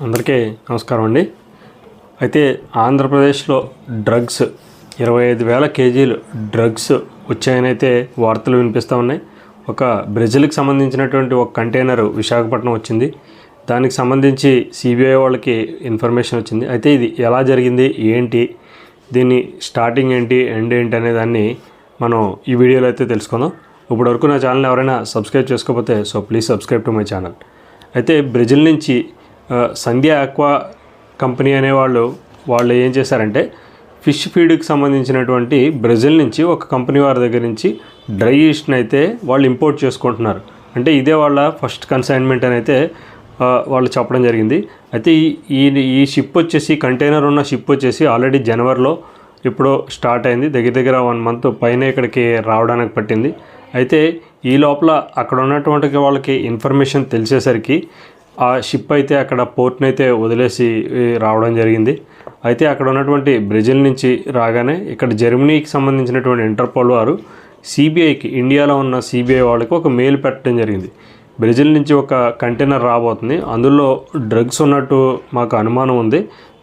అందరికీ నమస్కారం అండి. అయితే ఆంధ్రప్రదేశ్లో డ్రగ్స్ 25,000 కేజీలు డ్రగ్స్ వచ్చాయని అయితే వార్తలు వినిపిస్తూ ఉన్నాయి. ఒక బ్రెజిల్కి సంబంధించినటువంటి ఒక కంటైనర్ విశాఖపట్నం వచ్చింది. దానికి సంబంధించి సిబిఐ వాళ్ళకి ఇన్ఫర్మేషన్ వచ్చింది. అయితే ఇది ఎలా జరిగింది, ఏంటి, దీన్ని స్టార్టింగ్ ఏంటి, ఎండ్ ఏంటి అనే దాన్ని మనం ఈ వీడియోలో అయితే తెలుసుకుందాం. ఇప్పటివరకు నా ఛానల్ ఎవరైనా సబ్స్క్రైబ్ చేసుకోకపోతే please subscribe to my channel. అయితే బ్రెజిల్ నుంచి సంధ్య ఆక్వా కంపెనీ అనేవాళ్ళు ఏం చేశారంటే ఫిష్ ఫీడ్కి సంబంధించినటువంటి బ్రెజిల్ నుంచి ఒక కంపెనీ వారి దగ్గర నుంచి డ్రై ఈస్ట్ని అయితే వాళ్ళు ఇంపోర్ట్ చేసుకుంటున్నారు. అంటే ఇదే వాళ్ళ ఫస్ట్ కన్సైన్మెంట్ అని అయితే వాళ్ళు చెప్పడం జరిగింది. అయితే ఈ షిప్ వచ్చేసి కంటైనర్ ఉన్న షిప్ వచ్చేసి ఆల్రెడీ జనవరిలో ఇప్పుడు స్టార్ట్ అయింది. దగ్గర 1 మంత్ పైన ఇక్కడికి రావడానికి పట్టింది. అయితే ఈ లోపల అక్కడ ఉన్నటువంటి వాళ్ళకి ఇన్ఫర్మేషన్ తెలిసేసరికి ఆ షిప్ అయితే అక్కడ పోర్ట్ని అయితే వదిలేసి రావడం జరిగింది. అయితే అక్కడ ఉన్నటువంటి బ్రెజిల్ నుంచి రాగానే ఇక్కడ జర్మనీకి సంబంధించినటువంటి ఇంటర్పోల్ వారు సిబిఐకి, ఇండియాలో ఉన్న సిబిఐ వాళ్ళకి ఒక మెయిల్ పెట్టడం జరిగింది. బ్రెజిల్ నుంచి ఒక కంటైనర్ రాబోతుంది, అందులో డ్రగ్స్ ఉన్నట్టు మాకు అనుమానం ఉంది,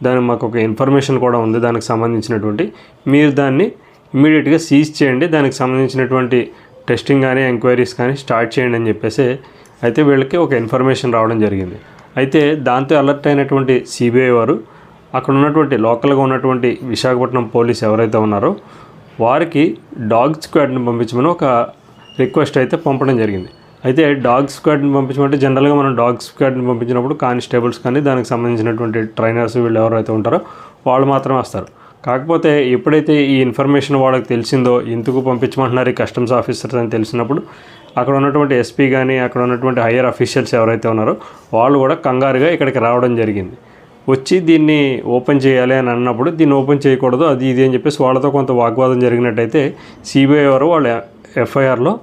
దానికి మాకు ఒక ఇన్ఫర్మేషన్ కూడా ఉంది, దానికి సంబంధించినటువంటి మీరు దాన్ని ఇమ్మీడియట్గా సీజ్ చేయండి, దానికి సంబంధించినటువంటి టెస్టింగ్ కానీ ఎంక్వైరీస్ కానీ స్టార్ట్ చేయండి అని చెప్పేసి అయితే వీళ్ళకి ఒక ఇన్ఫర్మేషన్ రావడం జరిగింది. అయితే దాంతో అలర్ట్ అయినటువంటి సిబిఐ వారు అక్కడ ఉన్నటువంటి లోకల్గా ఉన్నటువంటి విశాఖపట్నం పోలీస్ ఎవరైతే ఉన్నారో వారికి డాగ్ స్క్వాడ్ని పంపించమని ఒక రిక్వెస్ట్ అయితే పంపడం జరిగింది. అయితే డాగ్ స్క్వాడ్ని పంపించమంటే జనరల్గా మనం డాగ్ స్క్వాడ్ని పంపించినప్పుడు కానిస్టేబుల్స్ కానీ దానికి సంబంధించినటువంటి ట్రైనర్స్ వీళ్ళు ఎవరైతే ఉంటారో వాళ్ళు మాత్రమే వస్తారు. కాకపోతే ఎప్పుడైతే ఈ ఇన్ఫర్మేషన్ వాళ్ళకి తెలిసిందో, ఎందుకు పంపించమంటున్నారు ఈ కస్టమ్స్ ఆఫీసర్స్ అని తెలిసినప్పుడు అక్కడ ఉన్నటువంటి ఎస్పీ కానీ అక్కడ ఉన్నటువంటి హయ్యర్ అఫీషియల్స్ ఎవరైతే ఉన్నారో వాళ్ళు కూడా కంగారుగా ఇక్కడికి రావడం జరిగింది. వచ్చి దీన్ని ఓపెన్ చేయాలి అని అన్నప్పుడు దీన్ని ఓపెన్ చేయకూడదు, అది ఇది అని చెప్పేసి వాళ్ళతో కొంత వాగ్వాదం జరిగినట్టయితే సిబిఐ వారు వాళ్ళ ఎఫ్ఐఆర్లో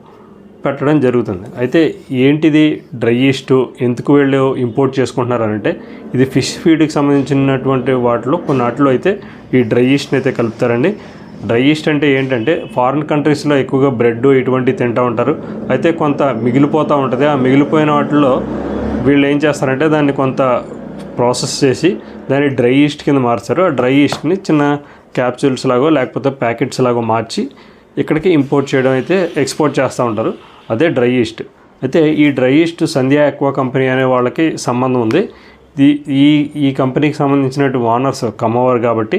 పెట్టడం జరుగుతుంది. అయితే ఏంటిది డ్రై ఈస్ట్, ఎందుకు వీళ్ళు ఇంపోర్ట్ చేసుకుంటున్నారంటే ఇది ఫిష్ ఫీడ్కి సంబంధించినటువంటి కొన్నిట్లో అయితే ఈ డ్రై ఈస్ట్ని అయితే కలుపుతారండి. డ్రై ఈస్ట్ అంటే ఏంటంటే ఫారిన్ కంట్రీస్లో ఎక్కువగా బ్రెడ్ ఇటువంటివి తింటూ ఉంటారు. అయితే కొంత మిగిలిపోతూ ఉంటుంది. ఆ మిగిలిపోయిన వాటిల్లో వీళ్ళు ఏం చేస్తారంటే దాన్ని కొంత ప్రాసెస్ చేసి దాన్ని డ్రై ఈస్ట్ కింద మార్చారు. ఆ డ్రై ఈస్ట్ని చిన్న క్యాప్సూల్స్ లాగో లేకపోతే ప్యాకెట్స్ లాగో మార్చి ఇక్కడికి ఇంపోర్ట్ చేయడం అయితే ఎక్స్పోర్ట్ చేస్తూ ఉంటారు. అదే డ్రై ఈస్ట్. అయితే ఈ డ్రై ఈస్ట్ సంధ్య ఆక్వా కంపెనీ అనే వాళ్ళకి సంబంధం ఉంది. ఈ కంపెనీకి సంబంధించినట్టు ఓనర్స్ కమ్మవారు కాబట్టి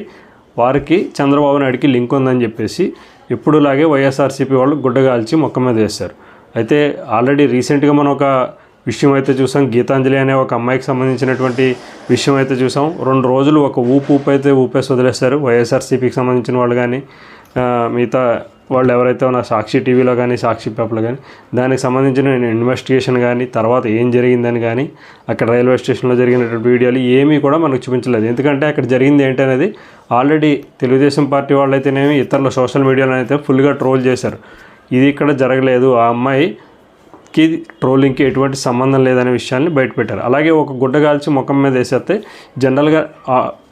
వారికి చంద్రబాబు నాయుడికి లింక్ ఉందని చెప్పేసి ఎప్పుడులాగే వైఎస్ఆర్సీపీ వాళ్ళు గుడ్డగాల్చి మొక్క మీద వేశారు. అయితే ఆల్రెడీ రీసెంట్గా మనం ఒక విషయం అయితే చూసాం, గీతాంజలి అనే ఒక అమ్మాయికి సంబంధించినటువంటి విషయం అయితే చూసాం. 2 రోజులు ఒక ఊపు అయితే ఊపేసి వదిలేస్తారు వైఎస్ఆర్సీపీకి సంబంధించిన వాళ్ళు కానీ మిగతా వాళ్ళు ఎవరైతే ఉన్న సాక్షి టీవీలో కానీ సాక్షి పేపర్లో కానీ దానికి సంబంధించిన ఇన్వెస్టిగేషన్ కానీ తర్వాత ఏం జరిగిందని కానీ అక్కడ రైల్వే స్టేషన్లో జరిగినటువంటి వీడియోలు ఏమీ కూడా మనకు చూపించలేదు. ఎందుకంటే అక్కడ జరిగింది ఏంటనేది ఆల్రెడీ తెలుగుదేశం పార్టీ వాళ్ళు అయితేనేమి ఇతరుల సోషల్ మీడియాలో అయితే ఫుల్గా ట్రోల్ చేశారు. ఇది ఇక్కడ జరగలేదు, ఆ అమ్మాయికి ట్రోలింగ్కి ఎటువంటి సంబంధం లేదనే విషయాన్ని బయటపెట్టారు. అలాగే ఒక గుడ్డగాల్చి ముఖం మీద వేసేస్తే జనరల్గా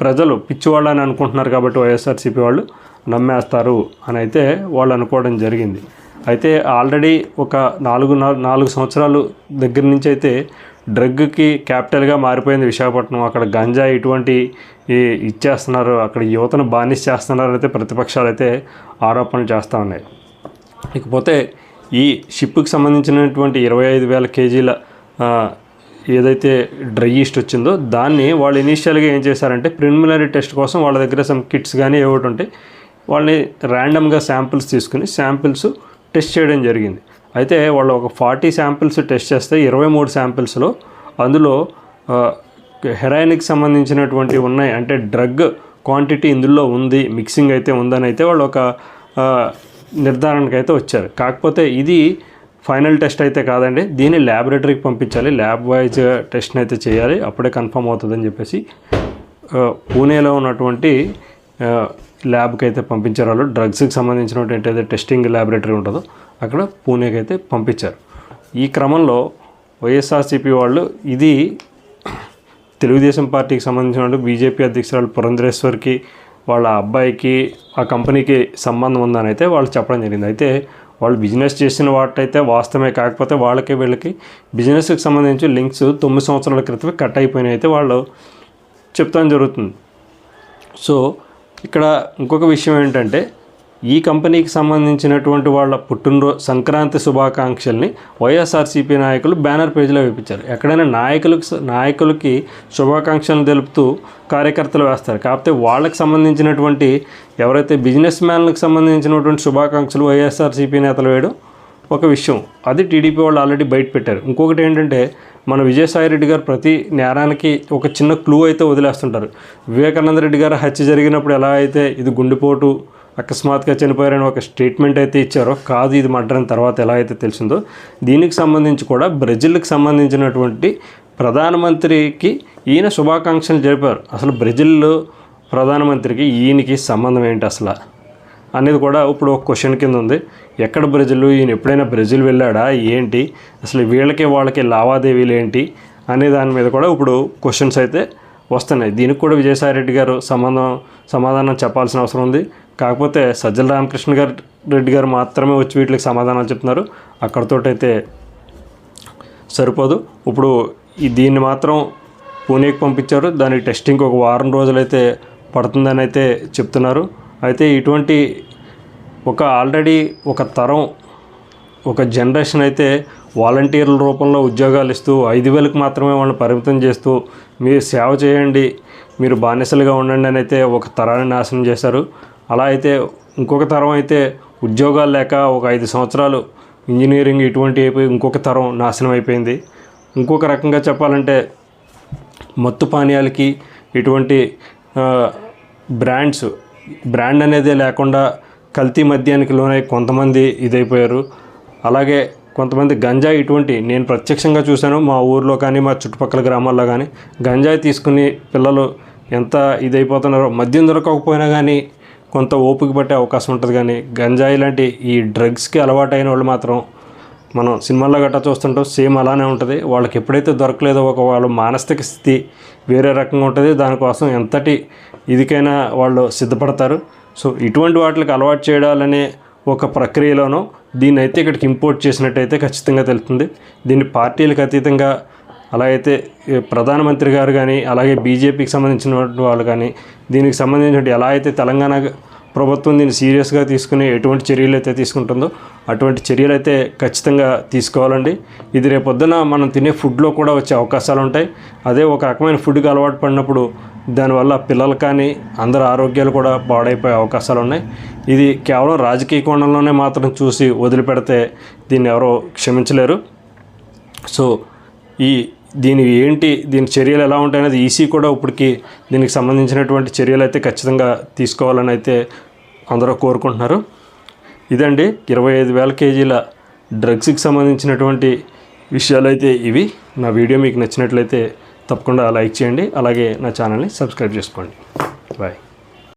ప్రజలు పిచ్చివాళ్ళని అనుకుంటున్నారు కాబట్టి వైఎస్ఆర్సీపీ వాళ్ళు నమ్మేస్తారు అని అయితే వాళ్ళు అనుకోవడం జరిగింది. అయితే ఆల్రెడీ ఒక 4 సంవత్సరాలు దగ్గర నుంచి అయితే డ్రగ్కి క్యాపిటల్గా మారిపోయింది విశాఖపట్నం. అక్కడ గంజా ఇటువంటి ఇచ్చేస్తున్నారు, అక్కడ యువతను బానిస చేస్తున్నారు అయితే ప్రతిపక్షాలు అయితే ఆరోపణలు చేస్తూ ఉన్నాయి. ఇకపోతే ఈ షిప్కి సంబంధించినటువంటి 25,000 కేజీల ఏదైతే డ్రై ఈస్ట్ వచ్చిందో దాన్ని వాళ్ళు ఇనీషియల్గా ఏం చేశారంటే ప్రిలిమినరీ టెస్ట్ కోసం వాళ్ళ దగ్గర సమ్ కిట్స్ కానీ ఏవోటి ఉంటే వాళ్ళని ర్యాండమ్గా శాంపిల్స్ తీసుకుని శాంపిల్స్ టెస్ట్ చేయడం జరిగింది. అయితే వాళ్ళు ఒక 40 శాంపిల్స్ టెస్ట్ చేస్తే 23 శాంపిల్స్లో అందులో హెరాయిన్కి సంబంధించినటువంటి ఉన్నాయి, అంటే డ్రగ్ క్వాంటిటీ ఇందులో ఉంది, మిక్సింగ్ అయితే ఉందని అయితే వాళ్ళు ఒక నిర్ధారణకు అయితే వచ్చారు. కాకపోతే ఇది ఫైనల్ టెస్ట్ అయితే కాదండి, దీన్ని ల్యాబొరేటరీకి పంపించాలి, ల్యాబ్ వైజ్ టెస్ట్ని అయితే చేయాలి, అప్పుడే కన్ఫర్మ్ అవుతుందని చెప్పేసి పూణేలో ఉన్నటువంటి ల్యాబ్కి అయితే పంపించారు. వాళ్ళు డ్రగ్స్కి సంబంధించినటువంటి ఏదైతే టెస్టింగ్ ల్యాబొరేటరీ ఉంటుందో అక్కడ పూణేకి అయితే పంపించారు. ఈ క్రమంలో వైఎస్ఆర్సీపీ వాళ్ళు ఇది తెలుగుదేశం పార్టీకి సంబంధించిన బీజేపీ అధ్యక్షురాలు పురంధరేశ్వర్కి వాళ్ళ అబ్బాయికి ఆ కంపెనీకి సంబంధం ఉందని అయితే వాళ్ళు చెప్పడం జరిగింది. అయితే వాళ్ళు బిజినెస్ చేసిన వాటైతే వాస్తవమే, కాకపోతే వీళ్ళకి బిజినెస్కి సంబంధించి లింక్స్ 9 సంవత్సరాల క్రితమే కట్ అయిపోయినాయి. అయితే వాళ్ళు చెప్తాం జరుగుతుంది. సో ఇక్కడ ఇంకొక విషయం ఏంటంటే ఈ కంపెనీకి సంబంధించినటువంటి వాళ్ళ పుట్టినరోజు సంక్రాంతి శుభాకాంక్షల్ని వైఎస్ఆర్సీపీ నాయకులు బ్యానర్ పేజీలో వేయించారు. ఎక్కడైనా నాయకులకి శుభాకాంక్షలను తెలుపుతూ కార్యకర్తలు వేస్తారు. కాకపోతే వాళ్ళకి సంబంధించినటువంటి ఎవరైతే బిజినెస్ మ్యాన్లకు సంబంధించినటువంటి శుభాకాంక్షలు వైఎస్ఆర్సీపీ నేతలు వేయడం ఒక విషయం. అది టీడీపీ వాళ్ళు ఆల్రెడీ బయట పెట్టారు. ఇంకొకటి ఏంటంటే మన విజయసాయిరెడ్డి గారు ప్రతి నేరానికి ఒక చిన్న క్లూ అయితే వదిలేస్తుంటారు. వివేకానంద రెడ్డి గారు హత్య జరిగినప్పుడు ఎలా అయితే ఇది గుండెపోటు అకస్మాత్తుగా చనిపోయారని ఒక స్టేట్మెంట్ అయితే ఇచ్చారో, కాదు ఇది మర్డర్ అని తర్వాత ఎలా అయితే తెలిసిందో, దీనికి సంబంధించి కూడా బ్రెజిల్కి సంబంధించినటువంటి ప్రధానమంత్రికి ఈయన శుభాకాంక్షలు జరిపారు. అసలు బ్రెజిల్ ప్రధానమంత్రికి ఈయనకి సంబంధం ఏంటి అసలు అనేది కూడా ఇప్పుడు ఒక క్వశ్చన్ కింద ఉంది. ఎక్కడ బ్రెజిల్, ఈయన ఎప్పుడైనా బ్రెజిల్ వెళ్ళాడా ఏంటి, అసలు వాళ్ళకి లావాదేవీలు ఏంటి అనే దాని మీద కూడా ఇప్పుడు క్వశ్చన్స్ అయితే వస్తున్నాయి. దీనికి కూడా విజయసాయిరెడ్డి గారు సమాధానం చెప్పాల్సిన అవసరం ఉంది. కాకపోతే సజ్జల రామకృష్ణ రెడ్డి గారు మాత్రమే వచ్చి వీటికి సమాధానాలు చెప్తున్నారు. అక్కడితోటైతే సరిపోదు. ఇప్పుడు దీన్ని మాత్రం పూణేకి పంపించారు. దానికి టెస్టింగ్ ఒక వారం రోజులైతే పడుతుందని అయితే చెప్తున్నారు. అయితే ఇటువంటి ఆల్రెడీ ఒక తరం, ఒక జనరేషన్ అయితే వాలంటీర్ల రూపంలో ఉద్యోగాలు ఇస్తూ 5,000కి మాత్రమే వాళ్ళని పరిమితం చేస్తూ మీరు సేవ చేయండి, మీరు బానిసలుగా ఉండండి అని అయితే ఒక తరాన్ని నాశనం చేశారు. అలా అయితే ఇంకొక తరం అయితే ఉద్యోగాలు లేక ఒక 5 సంవత్సరాలు ఇంజనీరింగ్ ఇటువంటి అయిపోయి ఇంకొక తరం నాశనం అయిపోయింది. ఇంకొక రకంగా చెప్పాలంటే మత్తు పానీయాలకి ఇటువంటి బ్రాండ్ అనేది లేకుండా కల్తీ మద్యానికి లోనై కొంతమంది ఇదైపోయారు. అలాగే కొంతమంది గంజాయి ఇటువంటి నేను ప్రత్యక్షంగా చూశాను. మా ఊర్లో కానీ మా చుట్టుపక్కల గ్రామాల్లో కానీ గంజాయి తీసుకుని పిల్లలు ఎంత ఇదైపోతున్నారో. మద్యం దొరకకపోయినా కానీ కొంత ఓపిక పట్టే అవకాశం ఉంటుంది. కానీ గంజాయి లాంటి ఈ డ్రగ్స్కి అలవాటైన వాళ్ళు మాత్రం మనం సినిమాల్లో గట్టా చూస్తుంటాం, సేమ్ అలానే ఉంటుంది. వాళ్ళకి ఎప్పుడైతే దొరకలేదో వాళ్ళ మానసిక స్థితి వేరే రకంగా ఉంటుంది. దానికోసం ఎంతటి ఇదికైనా వాళ్ళు సిద్ధపడతారు. సో ఇటువంటి వాటికి అలవాటు చేయాలనే ఒక ప్రక్రియలోనూ దీన్ని అయితే ఇక్కడికి ఇంపోర్ట్ చేసినట్టయితే ఖచ్చితంగా తెలుస్తుంది. దీన్ని పార్టీలకు అతీతంగా అలాగైతే ప్రధానమంత్రి గారు కానీ అలాగే బీజేపీకి సంబంధించిన వాళ్ళు కానీ దీనికి సంబంధించిన ఎలా అయితే తెలంగాణ ప్రభుత్వం దీన్ని సీరియస్గా తీసుకుని ఎటువంటి చర్యలు అయితే తీసుకుంటుందో అటువంటి చర్యలు అయితే ఖచ్చితంగా తీసుకోవాలండి. ఇది రేపొద్దున మనం తినే ఫుడ్లో కూడా వచ్చే అవకాశాలు ఉంటాయి. అదే ఒక రకమైన ఫుడ్కి అలవాటు పడినప్పుడు దానివల్ల పిల్లలు కానీ అందరి ఆరోగ్యాలు కూడా పాడైపోయే అవకాశాలు ఉన్నాయి. ఇది కేవలం రాజకీయ కోణంలోనే మాత్రం చూసి వదిలిపెడితే దీన్ని ఎవరో క్షమించలేరు. సో దీని చర్యలు ఎలా ఉంటాయనేది ఈసీ కూడా ఇప్పటికి దీనికి సంబంధించినటువంటి చర్యలు అయితే ఖచ్చితంగా తీసుకోవాలని అయితే అందరూ కోరుకుంటున్నారు. ఇదండి 25,000 కేజీల డ్రగ్స్కి సంబంధించినటువంటి విషయాలు అయితే ఇవి. నా వీడియో మీకు నచ్చినట్లయితే తప్పకుండా లైక్ చేయండి. అలాగే నా ఛానల్ని సబ్స్క్రైబ్ చేసుకోండి. బాయ్.